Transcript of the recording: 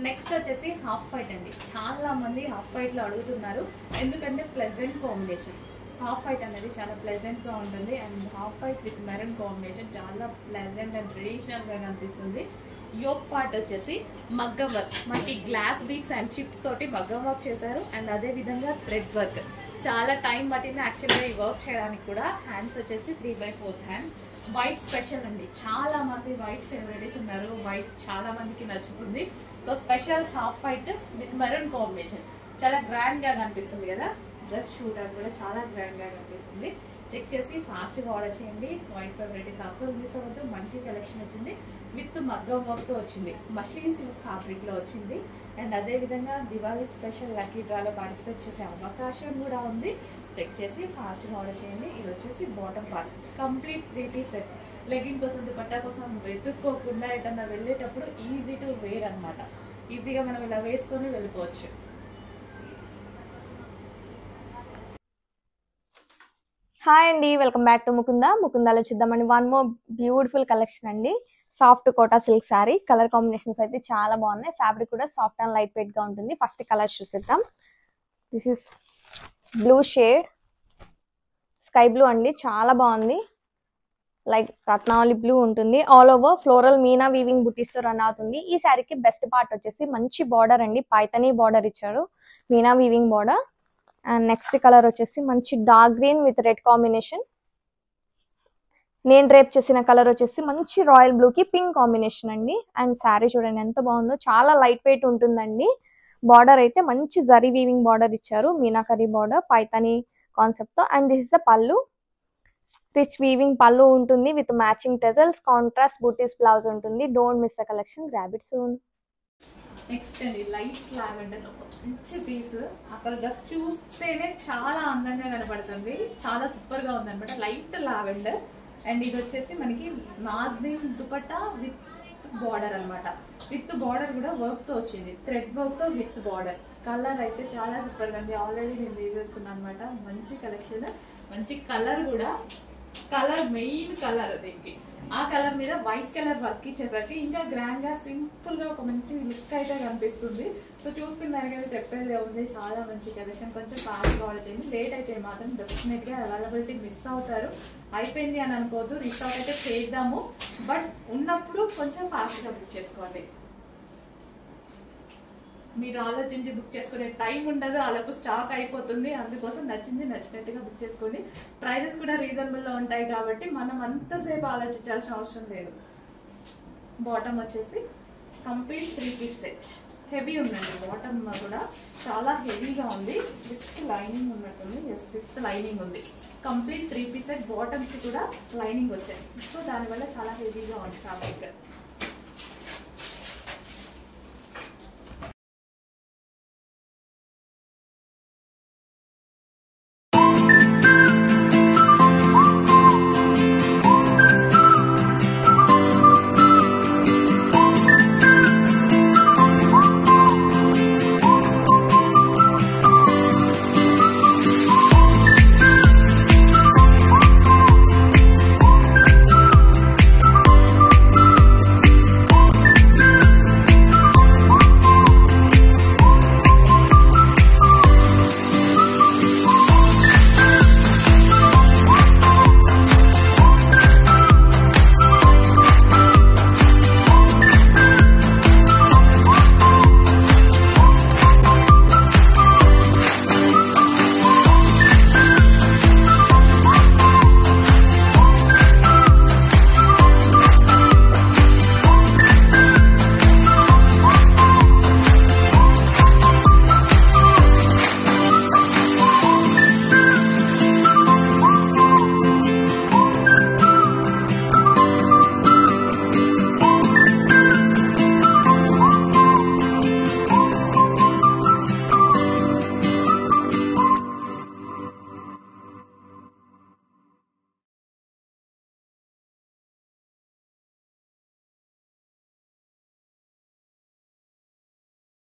Next వచ్చేసి half white అండి. చాలా మంది హాఫ్ వైట్లో అడుగుతున్నారు, ఎందుకంటే ప్లెజెంట్ కాంబినేషన్. హాఫ్ వైట్ అనేది చాలా ప్లెజెంట్గా ఉంటుంది and half white with maroon combination చాలా ప్లెజెంట్ అండ్ ట్రెడిషనల్గా కనిపిస్తుంది. యోక్ పార్ట్ వచ్చేసి మగ్గం వర్క్, మనకి గ్లాస్ బీడ్స్ అండ్ చిప్స్ తోటి మగ్గం వర్క్ చేశారు అండ్ అదే విధంగా థ్రెడ్ వర్క్. చాలా టైం పట్టింది యాక్చువల్గా ఈ వర్క్ చేయడానికి కూడా. హ్యాండ్స్ వచ్చేసి 3/4 హ్యాండ్స్. వైట్ స్పెషల్ అండి, చాలా మంది వైట్ ఫేవరెట్స్ ఉన్నారు, వైట్ చాలా మందికి నచ్చుతుంది. So special half white with maroon combination చాలా గ్రాండ్గా కనిపిస్తుంది కదా. డ్రెస్ షూట్ కూడా చాలా గ్రాండ్గా కనిపిస్తుంది. చెక్ చేసి ఫాస్ట్గా ఆర్డర్ చేయండి. వైట్ ఫేవరెట్స్ అసలు మిస్ అవ్వద్దు. మంచి కలెక్షన్ వచ్చింది, విత్ మగ్గం వర్క్తో వచ్చింది, మస్లిన్ సిల్క్ ఫ్యాబ్రిక్లో వచ్చింది అండ్ అదేవిధంగా దివాళీ స్పెషల్ లక్కీ డ్రాలో పార్టిసిపేట్ చేసే అవకాశం కూడా ఉంది. చెక్ చేసి ఫాస్ట్గా ఆర్డర్ చేయండి. ఇది వచ్చేసి bottom part, complete 3 piece set. Legging కోసం దుపట్టా కోసం వెతుక్కోకుండా ఎటన్నా వెళ్ళేటప్పుడు ఈజీ టు వేర్ అనమాట. ఈజీగా మనం ఇలా వేసుకొని వెళ్ళిపోవచ్చు. హాయ్ అండి, వెల్కమ్ బ్యాక్ టు ముకుందాలో చూద్దామండి. వన్ మోర్ బ్యూటిఫుల్ కలెక్షన్ అండి. Soft Kota silk sari. Colour combinations అయితే చాలా బాగున్నాయి. ఫ్యాబ్రిక్ కూడా సాఫ్ట్ అండ్ లైట్ వెయిట్ గా ఉంటుంది. ఫస్ట్ కలర్ చూసేద్దాం. This is blue shade, sky blue అండి, చాలా బాగుంది. లైక్ రత్నావళి బ్లూ ఉంటుంది. All over floral Meena weaving బుటీస్ తో రన్ అవుతుంది. ఈ శారీకి బెస్ట్ పార్ట్ వచ్చేసి మంచి బార్డర్ అండి, పైతనీ బార్డర్ ఇచ్చారు, Meena weaving border. And next colour వచ్చేసి మంచి dark green with red combination. నేను డ్రేప్ చేసిన కలర్ వచ్చేసి మంచి రాయల్ బ్లూ కి పింక్ కాంబినేషన్ అండి. అండ్ శారీ చూడండి ఎంత బాగుందో, చాలా లైట్ వెయిట్ ఉంటుందండి. బార్డర్ అయితే మంచి జరీ వీవింగ్ బార్డర్ ఇచ్చారు, మీనాకరీ బార్డర్ పైతనీ కాన్సెప్ట్ తో. And this is the pallu, rich weaving pallu ఉంటుంది with matching tassels, contrast butis blouse ఉంటుంది. Don't miss the collection, grab it soon. Next అండి లైట్ లావెండర్, ఒక మంచి పీస్. అసలు డ్రెస్ చూస్తేనే చాలా అందంగా కనపడుతుంది, చాలా సూపర్ గా ఉంది అనమాట. లైట్ లావెండర్ అండ్ ఇది వచ్చేసి మనకి నాజ్బీన్ దుపట్టా విత్ బార్డర్ అనమాట. విత్ బార్డర్ కూడా వర్క్ తో వచ్చింది, థ్రెడ్ వర్క్ తో విత్ బార్డర్. కలర్ అయితే చాలా సూపర్ గా ఉంది. ఆల్రెడీ నేను వేసేసుకున్నాను అనమాట. మంచి కలెక్షన్, మంచి కలర్ కూడా. కలర్ మెయిన్ కలర్ దీనికి, ఆ కలర్ మీద వైట్ కలర్ వర్క్ ఇచ్చేసరికి ఇంకా గ్రాండ్ గా సింపుల్ గా ఒక మంచి లుక్ అయితే కనిపిస్తుంది. సో చూస్తున్నారు కదా, చెప్పేది ఉంది, చాలా మంచి కలెక్షన్. కొంచెం ఫాస్ట్ ఆర్డర్ చేయండి. లేట్ అయితే మాత్రం డెఫినెట్ గా అవైలబిలిటీ మిస్ అవుతారు. అయిపోయింది అని అనుకోవద్దు, రీస్టాక్ అయితే చేద్దాము, బట్ ఉన్నప్పుడు కొంచెం ఫాస్ట్ గా బుక్ చేసుకోండి. మీరు ఆలోచించి బుక్ చేసుకునే టైం ఉండదు, అలాగే స్టాక్ అయిపోతుంది. అందుకోసం నచ్చింది నచ్చినట్టుగా బుక్ చేసుకోండి. ప్రైజెస్ కూడా రీజనబుల్ లో ఉంటాయి కాబట్టి మనం అంతసేపు ఆలోచించాల్సిన అవసరం లేదు. బాటమ్ వచ్చేసి కంప్లీట్ 3 పీస్ సెట్. హెవీ ఉందండి, బాటమ్ కూడా చాలా హెవీగా ఉంది. విత్ లైనింగ్ ఉన్నట్టుంది. ఎస్, విత్ లైనింగ్ ఉంది. Complete 3 piece set. బాటమ్కి కూడా లైనింగ్ వచ్చాయి, సో దానివల్ల చాలా హెవీగా ఉంది ఫ్యాబ్రిక్.